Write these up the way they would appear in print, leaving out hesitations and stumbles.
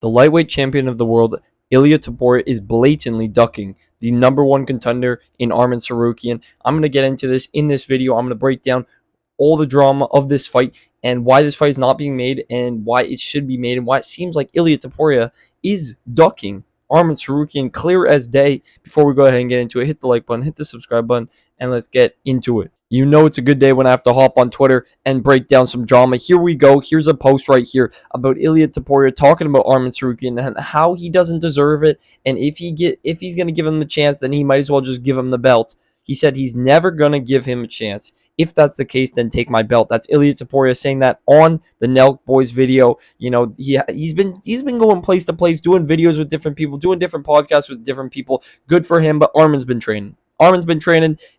The lightweight champion of the world, Ilia Topuria, is blatantly ducking the #1 contender in Arman Tsarukyan. I'm going to get into this in this video. I'm going to break down all the drama of this fight and why this fight is not being made and why it should be made and why it seems like Ilia Topuria is ducking Arman Tsarukyan clear as day. Before we go ahead and get into it, hit the like button, hit the subscribe button, and let's get into it. You know it's a good day when I have to hop on Twitter and break down some drama. Here we go. Here's a post right here about Ilia Topuria talking about Arman Tsarukyan and how he doesn't deserve it, and if he's going to give him the chance, then he might as well just give him the belt. He said he's never going to give him a chance. If that's the case, then take my belt. That's Ilia Topuria saying that on the Nelk Boys video. You know, he's been going place to place, doing videos with different people, doing different podcasts with different people. Good for him, but Arman's been training.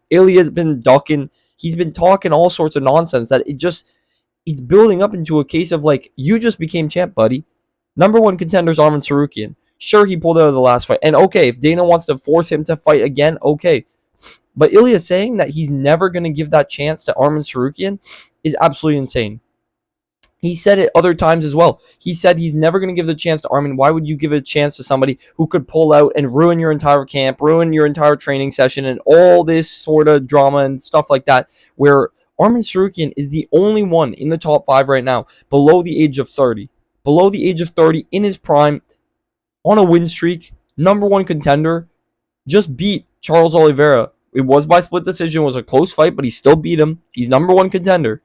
Ilia's been ducking. He's been talking all sorts of nonsense that it's building up into a case of like, you just became champ, buddy. #1 contender's Arman Tsarukyan. Sure, he pulled out of the last fight. And okay, if Dana wants to force him to fight again, okay. But Ilia saying that he's never going to give that chance to Arman Tsarukyan is absolutely insane. He said it other times as well. He said he's never going to give the chance to Arman. Why would you give a chance to somebody who could pull out and ruin your entire camp, ruin your entire training session, and all this sort of drama and stuff like that, where Arman Tsarukyan is the only one in the top 5 right now below the age of 30. Below the age of 30, in his prime, on a win streak, #1 contender, just beat Charles Oliveira. It was by split decision. It was a close fight, but he still beat him. He's #1 contender.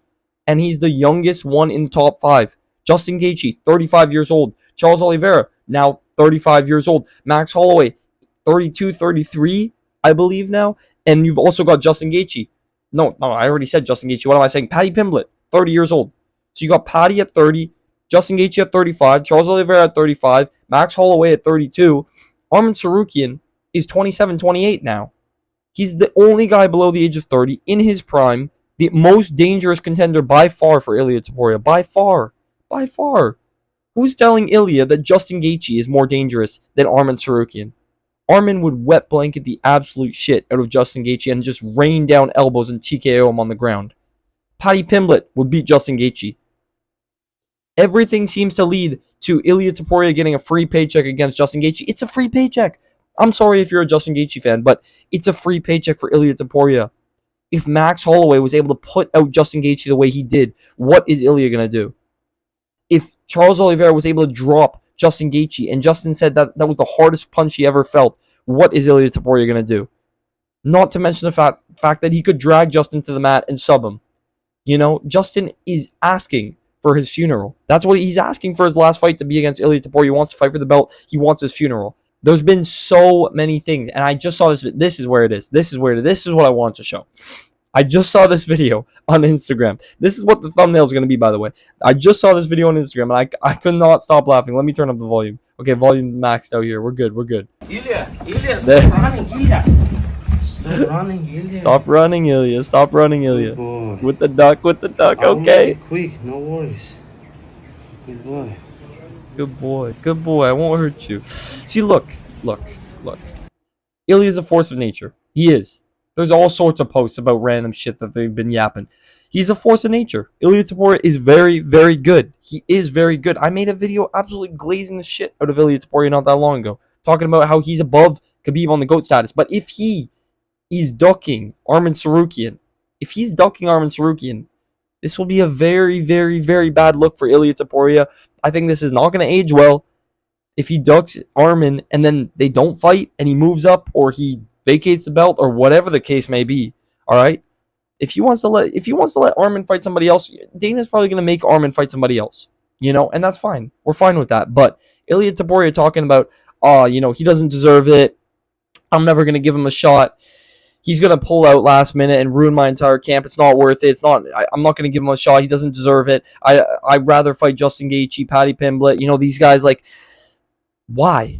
And he's the youngest one in the top 5. Justin Gaethje, 35 years old. Charles Oliveira, now 35 years old. Max Holloway, 32, 33, I believe now. And you've also got Justin Gaethje. No, I already said Justin Gaethje. What am I saying? Paddy Pimblett, 30 years old. So you got Paddy at 30, Justin Gaethje at 35, Charles Oliveira at 35, Max Holloway at 32. Arman Tsarukyan is 27, 28 now. He's the only guy below the age of 30 in his prime. The most dangerous contender by far for Ilia Topuria. By far. By far. Who's telling Ilia that Justin Gaethje is more dangerous than Arman Tsarukyan? Arman would wet blanket the absolute shit out of Justin Gaethje and just rain down elbows and TKO him on the ground. Paddy Pimblett would beat Justin Gaethje. Everything seems to lead to Ilia Topuria getting a free paycheck against Justin Gaethje. It's a free paycheck. I'm sorry if you're a Justin Gaethje fan, but it's a free paycheck for Ilia Topuria. If Max Holloway was able to put out Justin Gaethje the way he did, what is Ilia going to do? If Charles Oliveira was able to drop Justin Gaethje, and Justin said that was the hardest punch he ever felt, what is Ilia Topuria going to do? Not to mention the fact that he could drag Justin to the mat and sub him. You know, Justin is asking for his funeral. That's what he's asking for his last fight to be against Ilia Topuria. He wants to fight for the belt. He wants his funeral. There's been so many things, and I just saw this. This is where it is. This is what I want to show. I just saw this video on Instagram. This is what the thumbnail is going to be, by the way. I just saw this video on Instagram, and I could not stop laughing. Let me turn up the volume. Okay, volume maxed out here. We're good. Ilia, stop running, Ilia. Stop running, Ilia. Stop running, Ilia. Stop running, Ilia. With the duck, I'll okay? make it quick, no worries. Good boy. Good boy. I won't hurt you. See, look. Ilia is a force of nature. He is. There's all sorts of posts about random shit that they've been yapping. He's a force of nature. Ilia Topuria is very, very good. He is very good. I made a video absolutely glazing the shit out of Ilia Topuria not that long ago, talking about how he's above Khabib on the GOAT status. But if he is ducking Arman Tsarukyan, this will be a very, very, very bad look for Ilia Topuria. I think this is not going to age well. If he ducks Arman and then they don't fight and he moves up or he vacates the belt or whatever the case may be, all right? If he wants to let Arman fight somebody else, Dana's probably going to make Arman fight somebody else, you know, and that's fine. We're fine with that. But Ilia Topuria talking about, he doesn't deserve it. I'm never going to give him a shot. He's going to pull out last minute and ruin my entire camp. It's not worth it. I'm not going to give him a shot. He doesn't deserve it. I'd rather fight Justin Gaethje, Paddy Pimblett, these guys. Like, why?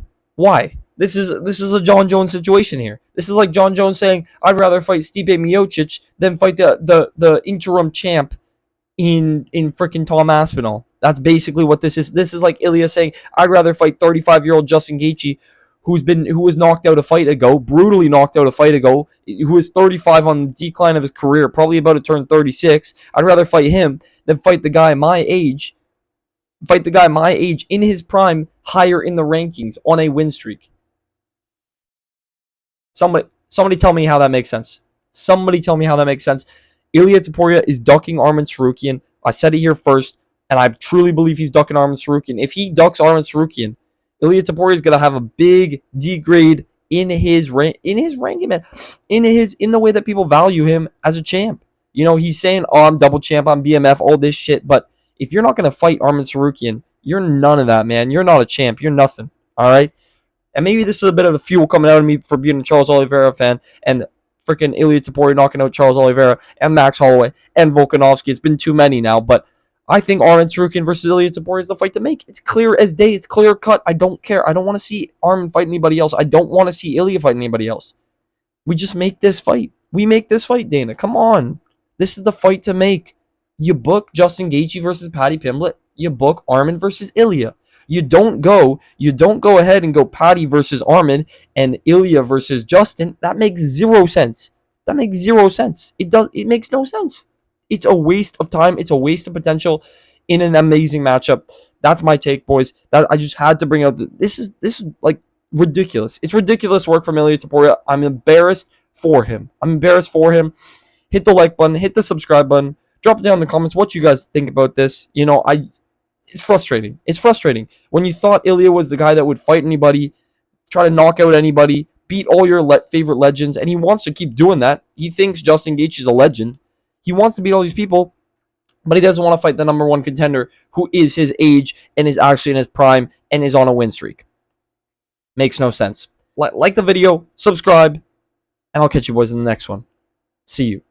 This is a Jon Jones situation here. This is like Jon Jones saying, I'd rather fight Stipe Miocic than fight the interim champ in freaking Tom Aspinall. That's basically what this is. This is like Ilia saying, I'd rather fight 35-year-old Justin Gaethje, who was knocked out a fight ago, brutally knocked out a fight ago, who is 35 on the decline of his career, probably about to turn 36. I'd rather fight him than fight the guy my age in his prime higher in the rankings on a win streak. Somebody tell me how that makes sense. Somebody tell me how that makes sense. Ilia Topuria is ducking Arman Tsarukyan. I said it here first, and I truly believe he's ducking Arman Tsarukyan. If he ducks Arman Tsarukyan, Ilia Topuria is gonna have a big degrade in his ranking, man, in the way that people value him as a champ. You know, he's saying, "Oh, I'm double champ, I'm BMF, all this shit." But if you're not gonna fight Arman Tsarukyan, you're none of that, man. You're not a champ. You're nothing. All right. And maybe this is a bit of the fuel coming out of me for being a Charles Oliveira fan and freaking Ilia Topuria knocking out Charles Oliveira and Max Holloway and Volkanovski. It's been too many now, but I think Arman Tsarukyan versus Ilia Topuria is the fight to make. It's clear as day. It's clear cut. I don't care. I don't want to see Arman fight anybody else. I don't want to see Ilia fight anybody else. We just make this fight. We make this fight, Dana. Come on. This is the fight to make. You book Justin Gaethje versus Paddy Pimblett. You book Arman versus Ilia. You don't go ahead and go Paddy versus Arman and Ilia versus Justin. That makes zero sense. That makes zero sense. It makes no sense. It's a waste of time. It's a waste of potential in an amazing matchup. That's my take, boys. That I just had to bring out. This is like ridiculous. It's ridiculous work from Ilia Topuria. I'm embarrassed for him. Hit the like button. Hit the subscribe button. Drop it down in the comments what you guys think about this. You know, it's frustrating. It's frustrating. When you thought Ilia was the guy that would fight anybody, try to knock out anybody, beat all your favorite legends, and he wants to keep doing that. He thinks Justin Gaethje is a legend. He wants to beat all these people, but he doesn't want to fight the number one contender who is his age and is actually in his prime and is on a win streak. Makes no sense. Like the video, subscribe, and I'll catch you boys in the next one. See you.